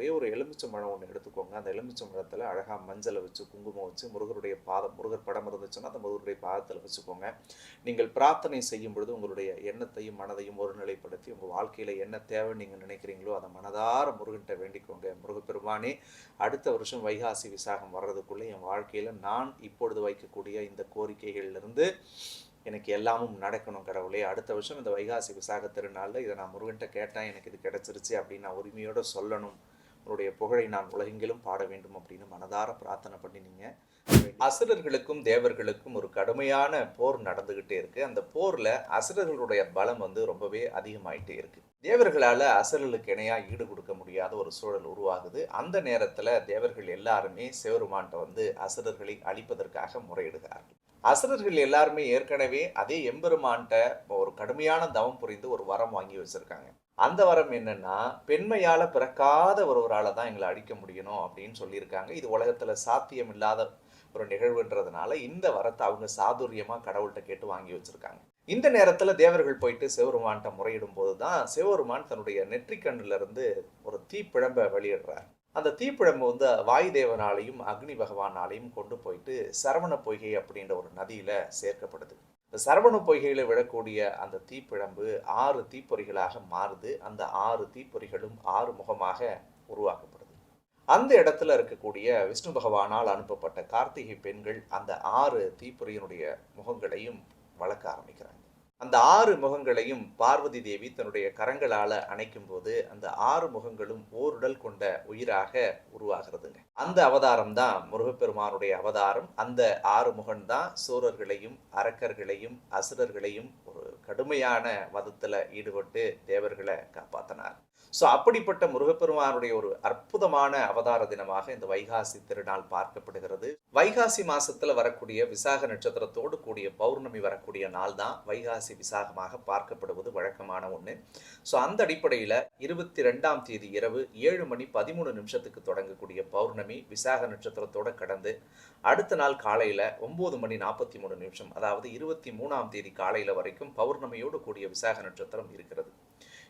ஒரே ஒரு எலுமிச்சம்பழம் ஒன்று எடுத்துக்கோங்க. அந்த எலுமிச்சம்பழத்தில் அழகாக மஞ்சளை வச்சு குங்குமம் வச்சு முருகருடைய பாதம், முருகர் படம் இருந்துச்சுன்னா அந்த முருகருடைய பாதத்தில் வச்சுக்கோங்க. நீங்கள் பிரார்த்தனை செய்யும் பொழுது உங்களுடைய எண்ணத்தையும் மனதையும் ஒருநிலைப்படுத்தி உங்கள் வாழ்க்கையில் என்ன தேவைன்னு நீங்கள் நினைக்கிறீங்களோ அதை மனதார முருகன்கிட்ட வேண்டிக்கோங்க. முருகப்பெருமானே, அடுத்த வருஷம் வைகாசி விசாகம் வர்றதுக்குள்ளே என் வாழ்க்கையில் நான் இப்பொழுது வைக்கக்கூடிய இந்த கோரிக்கைகளிலிருந்து எனக்கு எல்லாமும் நடக்கணும் கடவுளே. அடுத்த வருஷம் இந்த வைகாசி விசாக திருநாளில் இதை நான் முருகன்கிட்ட கேட்டேன், எனக்கு இது கிடைச்சிருச்சு அப்படின்னு நான் உரிமையோடு சொல்லணும். உன்னுடைய புகழை நான் உலகெங்கிலும் பாட வேண்டும் அப்படின்னு மனதார பிரார்த்தனை பண்ணி நீங்கள் அசுரர்களுக்கும் தேவர்களுக்கும் ஒரு கடுமையான போர் நடந்துகிட்டே இருக்கு. அந்த போர்ல அசுரர்களுடைய பலம் ரொம்பவே அதிகமாயிட்டே இருக்கு. தேவர்களால அசுரர்களுக்கு இணையா ஈடு கொடுக்க முடியாத ஒரு சூழல் உருவாகுது. அந்த நேரத்துல தேவர்கள் எல்லாருமே சிவபெருமான்கிட்ட அசுரர்களை அழிப்பதற்காக முறையிடுகிறார்கள். அசுரர்கள் எல்லாருமே ஏற்கனவே அதே எம்பெருமான்கிட்ட ஒரு கடுமையான தவம் புரிந்து ஒரு வரம் வாங்கி வச்சிருக்காங்க. அந்த வரம் என்னன்னா, பெண்மையால பிறக்காத ஒருவரால தான் எங்களை அழிக்க முடியணும் அப்படின்னு சொல்லியிருக்காங்க. இது உலகத்துல சாத்தியம் இல்லாத ஒரு நிகழ்வுன்றதுனால இந்த வரத்தை அவங்க சாதுரியமா கடவுள்கிட்ட கேட்டு வாங்கி வச்சிருக்காங்க. இந்த நேரத்துல தேவர்கள் போயிட்டு சிவபெருமான்கிட்ட முறையிடும் போதுதான் சிவபெருமான் தன்னுடைய நெற்றிக்கண்ணுல இருந்து ஒரு தீப்பிழம்ப வெளியிடுறார். அந்த தீப்பிழம்பு வாயுதேவனாலையும் அக்னி பகவானாலையும் கொண்டு போயிட்டு சரவண பொய்கை அப்படின்ற ஒரு நதியில சேர்க்கப்படுது. இந்த சரவண பொய்கையில விழக்கூடிய அந்த தீப்பிழம்பு 6 தீப்பொறிகளாக மாறுது. அந்த 6 தீப்பொறிகளும் 6 முகமாக உருவாக்கப்படுது. அந்த இடத்துல இருக்கக்கூடிய விஷ்ணு பகவானால் அனுப்பப்பட்ட கார்த்திகை பெண்கள் அந்த 6 தீப்பொறியினுடைய முகங்களையும் வளர்க்க ஆரம்பிக்கிறாங்க. அந்த 6 முகங்களையும் பார்வதி தேவி தன்னுடைய கரங்களால அணைக்கும் போது அந்த 6 முகங்களும் ஓருடல் கொண்ட உயிராக உருவாகிறதுங்க. அந்த அவதாரம் தான் முருகப்பெருமானுடைய அவதாரம். அந்த 6 முகன் தான் சூரர்களையும் அரக்கர்களையும் அசுரர்களையும் ஒரு கடுமையான வதத்துல ஈடுபட்டு தேவர்களை காப்பாற்றினார். அப்படிப்பட்ட முருகப்பெருமானுடைய ஒரு அற்புதமான அவதார தினமாக இந்த வைகாசி திருநாள் பார்க்கப்படுகிறது. வைகாசி மாசத்துல வரக்கூடிய விசாக நட்சத்திரத்தோடு கூடிய பௌர்ணமி வரக்கூடிய நாள் தான் வைகாசி விசாகமாக பார்க்கப்படுவது வழக்கமான ஒண்ணு. அந்த அடிப்படையில 22ஆம் தேதி இரவு 7:13 தொடங்கக்கூடிய பௌர்ணமி விசாக நட்சத்திரத்தோட கடந்து அடுத்த நாள் காலையில 9:43 அதாவது 23ஆம் தேதி காலையில வரைக்கும் பௌர்ணமியோடு கூடிய விசாக நட்சத்திரம் இருக்கிறது.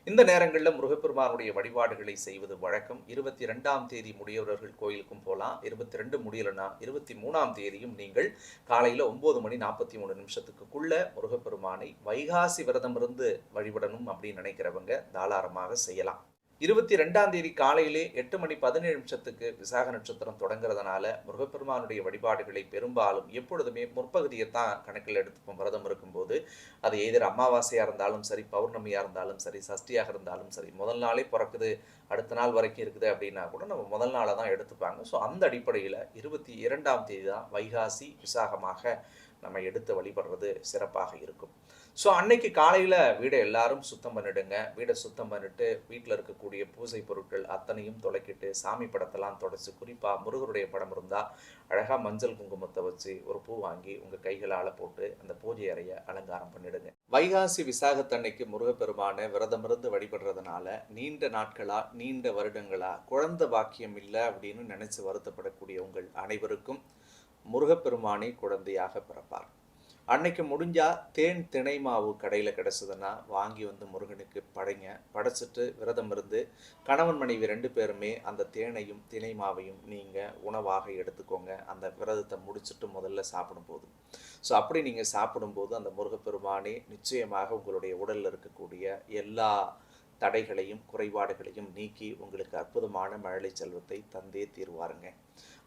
இந்த நேரங்களில் முருகப்பெருமானுடைய வழிபாடுகளை செய்வது வழக்கம். 22ஆம் தேதி முடியவர்கள் கோயிலுக்கும் போகலாம். 22 முடியலன்னா 23ஆம் தேதியும் நீங்கள் காலையில் 9:43 முருகப்பெருமானை வைகாசி விரதம் இருந்து வழிபடணும் அப்படின்னு நினைக்கிறவங்க தாராளமாக செய்யலாம். 22ஆம் தேதி காலையிலே 8:17 விசாக நட்சத்திரம் தொடங்குறதுனால முருகப்பெருமானுடைய வழிபாடுகளை பெரும்பாலும் எப்பொழுதுமே முற்பகுதியைத்தான் கணக்கில் எடுத்துப்போம். விரதம் இருக்கும்போது அது எதிர் அமாவாசையாக இருந்தாலும் சரி, பௌர்ணமியாக இருந்தாலும் சரி, சஷ்டியாக இருந்தாலும் சரி, முதல் நாளே பிறக்குது அடுத்த நாள் வரைக்கும் இருக்குது அப்படின்னா கூட நம்ம முதல் நாளை தான் எடுத்துப்பாங்க. அந்த அடிப்படையில் 22ஆம் தேதி தான் வைகாசி விசாகமாக நம்ம எடுத்து வழிபடுறது சிறப்பாக இருக்கும். அன்னைக்கு காலையில் வீடை எல்லாரும் சுத்தம் பண்ணிடுங்க. வீடை சுத்தம் பண்ணிட்டு வீட்டில் இருக்கக்கூடிய பூஜை பொருட்கள் அத்தனையும் துளைக்கிட்டு சாமி படத்தெல்லாம் தொடச்சி, குறிப்பாக முருகருடைய படம் இருந்தால் அழகாக மஞ்சள் குங்குமத்தை வச்சு ஒரு பூ வாங்கி உங்கள் கைகளால் போட்டு அந்த பூஜை அறையை அலங்காரம் பண்ணிடுங்க. வைகாசி விசாகத்தன்னைக்கு முருகப்பெருமான விரதமிருந்து வழிபடுறதுனால நீண்ட நாட்களா நீண்ட வருடங்களா குழந்தை பாக்கியம் இல்லை அப்படின்னு நினைச்சு வருத்தப்படக்கூடிய உங்கள் அனைவருக்கும் முருகப்பெருமானே குழந்தையாக பிறப்பார். அன்னைக்கு முடிஞ்சா தேன் திணை மாவு கடையில் கிடச்சதுன்னா வாங்கி முருகனுக்கு படைங்க. படைச்சிட்டு விரதம் இருந்து கணவன் மனைவி 2 பேருமே அந்த தேனையும் திணை மாவையும் நீங்கள் உணவாக எடுத்துக்கோங்க. அந்த விரதத்தை முடிச்சுட்டு முதல்ல சாப்பிடும்போது அப்படி நீங்கள் சாப்பிடும்போது அந்த முருகப்பெருமானே நிச்சயமாக உங்களுடைய உடலில் இருக்கக்கூடிய எல்லா தடைகளையும் குறைபாடுகளையும் நீக்கி உங்களுக்கு அற்புதமான மழலை செல்வத்தை தந்தே தீர்வாருங்க.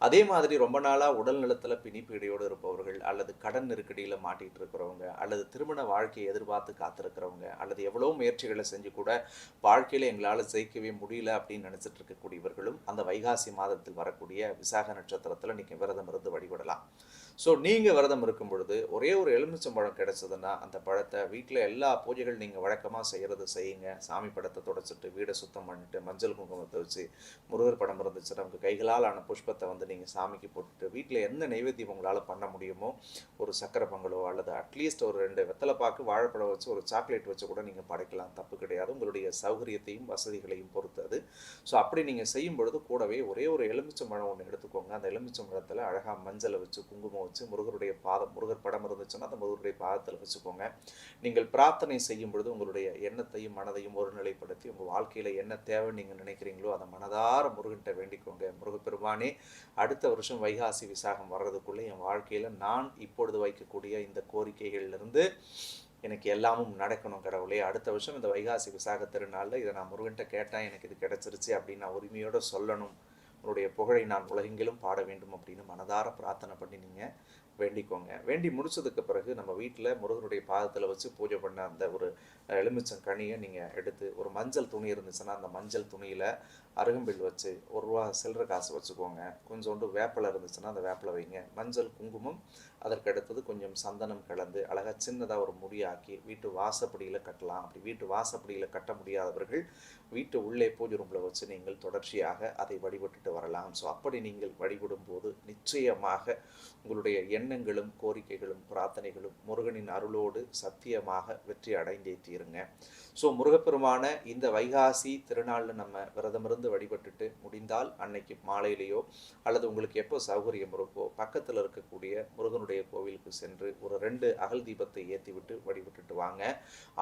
அதே மாதிரி ரொம்ப நாளாக உடல் நலத்தில் பிணிப்பீடையோடு இருப்பவர்கள், அல்லது கடன் நெருக்கடியில் மாட்டிகிட்டு இருக்கிறவங்க, அல்லது திருமண வாழ்க்கையை எதிர்பார்த்து காத்திருக்கிறவங்க, அல்லது எவ்வளோ முயற்சிகளை செஞ்சு கூட வாழ்க்கையில் எங்களால் ஜெயிக்கவே முடியல அப்படின்னு நினச்சிட்டு இருக்கக்கூடியவர்களும் அந்த வைகாசி மாதத்தில் வரக்கூடிய விசாக நட்சத்திரத்தில் நீங்கள் விரதம் இருந்து வழிபடலாம். நீங்கள் விரதம் இருக்கும் பொழுது ஒரே ஒரு எலுமிச்சம்பழம் கிடைச்சதுன்னா அந்த பழத்தை வீட்டில் எல்லா பூஜைகள் நீங்கள் வழக்கமாக செய்கிறது செய்யுங்க. சாமி படத்தை தொடச்சிட்டு வீடை சுத்தம் பண்ணிட்டு மஞ்சள் குங்குமத்தை வச்சு முருகர் படம் இருந்துச்சுன்னா உங்கள் கைகளால் ஆன புஷ்பத்தை நீங்கள் சாமிக்கு போட்டுட்டு வீட்டில் எந்த நைவேத்தியம் உங்களால் பண்ண முடியுமோ ஒரு சக்கரை பொங்கலோ அல்லது அட்லீஸ்ட் ஒரு 2 வெத்தலைப்பாக்கு வாழைப்பழம் வச்சு ஒரு சாக்லேட் வச்சு கூட நீங்கள் படைக்கலாம், தப்பு கிடையாது. உங்களுடைய சௌகரியத்தையும் வசதிகளையும் பொறுத்தது. அப்படி நீங்கள் செய்யும் பொழுது கூடவே ஒரே ஒரு எலுமிச்சம்பழம் ஒன்று எடுத்துக்கோங்க. அந்த எலுமிச்சம்பழத்தில் அழகாக மஞ்சளை வச்சு குங்குமம் வச்சு முருகருடைய பாதம், முருகர் படம் இருந்துச்சுன்னா அந்த முருகருடைய பாதத்தில் வச்சுக்கோங்க. நீங்கள் பிரார்த்தனை செய்யும் பொழுது உங்களுடைய எண்ணத்தையும் மனதையும் ஒருநிலைப்படுத்தி உங்கள் வாழ்க்கையில் என்ன தேவைன்னு நீங்கள் நினைக்கிறீங்களோ அதை மனதார முருகன்கிட்ட வேண்டிக்கோங்க. முருகப்பெருமானே, அடுத்த வருஷம் வைகாசி விசாகம் வர்றதுக்குள்ளே என் வாழ்க்கையில் நான் இப்பொழுது வைக்கக்கூடிய இந்த கோரிக்கைகளிலிருந்து எனக்கு எல்லாமும் நடக்கணும் கடவுளே. அடுத்த வருஷம் இந்த வைகாசி விசாக திருநாளில் இதை நான் முருகன்கிட்ட கேட்டேன், எனக்கு இது கிடைச்சிருச்சு அப்படின்னு நான் உரிமையோடு சொல்லணும். உன்னுடைய புகழை நான் உலகெங்கிலும் பாட வேண்டும் அப்படின்னு மனதார பிரார்த்தனை பண்ணி நீங்கள் வேண்டிக்கோங்க. வேண்டி முடிச்சதுக்கு பிறகு நம்ம வீட்டில் முருகனுடைய பாதத்தில் வச்சு பூஜை பண்ண அந்த ஒரு எலுமிச்சங்கனியை நீங்கள் எடுத்து, ஒரு மஞ்சள் துணி இருந்துச்சுன்னா அந்த மஞ்சள் துணியில் அருகம்பில் வச்சு, ₹1 சில்லற காசு வச்சுக்கோங்க. கொஞ்சோண்டு வேப்பிலை இருந்துச்சுன்னா அந்த வேப்பிலை வைங்க. மஞ்சள், குங்குமம், அதற்கு அடுத்தது கொஞ்சம் சந்தனம் கலந்து அழகாக சின்னதாக ஒரு முடியாக்கி வீட்டு வாசப்படியில் கட்டலாம். அப்படி வீட்டு வாசப்படியில் கட்ட முடியாதவர்கள் வீட்டு உள்ளே பூஜை ரூமில் வச்சு நீங்கள் தொடர்ச்சியாக அதை வழிபட்டுட்டு வரலாம். ஸோ அப்படி நீங்கள் வழிபடும் போது நிச்சயமாக உங்களுடைய எண்ணங்களும் கோரிக்கைகளும் பிரார்த்தனைகளும் முருகனின் அருளோடு சத்தியமாக வெற்றி அடைந்தே தீருங்க. ஸோ முருகப்பெருமான இந்த வைகாசி திருநாளில் நம்ம விரதமிருந்து வழிபட்டுட்டு முடிந்தால் அன்னைக்கு மாலையிலேயோ அல்லது உங்களுக்கு எப்போ சௌகரியம் இருக்கோ பக்கத்தில் இருக்கக்கூடிய முருகனுடைய கோவிலுக்கு சென்று ஒரு 2 அகல் தீபத்தை ஏற்றி விட்டு வழிபட்டுட்டு வாங்க.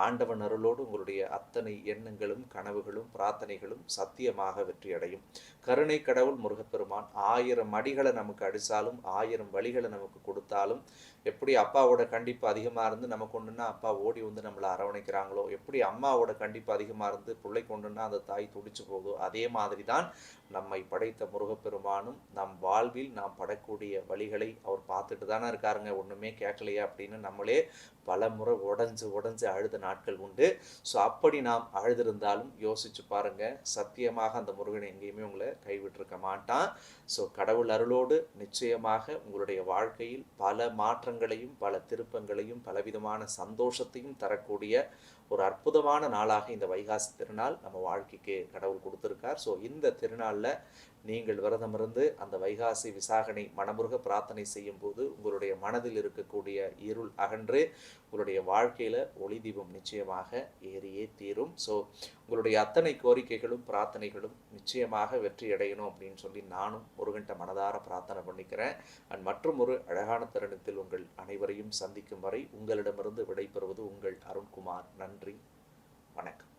ஆண்டவன் அருளோடு உங்களுடைய அத்தனை எண்ணங்களும் கனவுகளும் பிரார்த்தனைகளும் சத்தியமாக வெற்றி அடையும். கருணை கடவுள் முருகப்பெருமான் 1000 அடிகளை நமக்கு அடித்தாலும் 1000 வழிகளை நமக்கு கொடுத்தாலும், எப்படி அப்பாவோட கண்டிப்பு அதிகமாக இருந்து நமக்கு ஒன்றுன்னா அப்பா ஓடி வந்து நம்மளை அரவணைக்கிறாங்களோ, எப்படி அம்மாவோட கண்டிப்பு அதிகமாக இருந்து பிள்ளை கொண்டுன்னா அந்த தாய் துடிச்சு போதோ, அதே மாதிரி தான் நம்மை படைத்த முருகப்பெருமானும் நம் வாழ்வில் நாம் படக்கூடிய வழிகளை அவர் பார்த்துட்டு தானே இருக்காருங்க. ஒன்றுமே கேட்கலையா அப்படின்னு நம்மளே பல முறை உடஞ்சு அழுத நாட்கள் உண்டு. ஸோ அப்படி நாம் அழுதிருந்தாலும் யோசிச்சு பாருங்க, சத்தியமாக அந்த முருகன் எங்கேயுமே உங்களை கைவிட்டிருக்க மாட்டான். ஸோ கடவுள் அருளோடு நிச்சயமாக உங்களுடைய வாழ்க்கையில் பல மாற்றங்களையும் பல திருப்பங்களையும் பலவிதமான சந்தோஷத்தையும் தரக்கூடிய ஒரு அற்புதமான நாளாக இந்த வைகாசி திருநாள் நம்ம வாழ்க்கைக்கு கடவுள் கொடுத்துருக்கார். ஸோ இந்த திருநாளில் நீங்கள் விரதமிருந்து அந்த வைகாசி விசாகனை மனமுருக பிரார்த்தனை செய்யும் போது உங்களுடைய மனதில் இருக்கக்கூடிய இருள் அகன்று உங்களுடைய வாழ்க்கையில் ஒளி தீபம் நிச்சயமாக ஏறியே தீரும். ஸோ உங்களுடைய அத்தனை கோரிக்கைகளும் பிரார்த்தனைகளும் நிச்சயமாக வெற்றி அடையணும் அப்படின்னு சொல்லி நானும் முருகன்ட்ட மனதார பிரார்த்தனை பண்ணிக்கிறேன். மற்றும் ஒரு அழகான தருணத்தில் உங்கள் அனைவரையும் சந்திக்கும் வரை உங்களிடமிருந்து விடைபெறுவது உங்கள் அருண்குமார். நன்றி, வணக்கம்.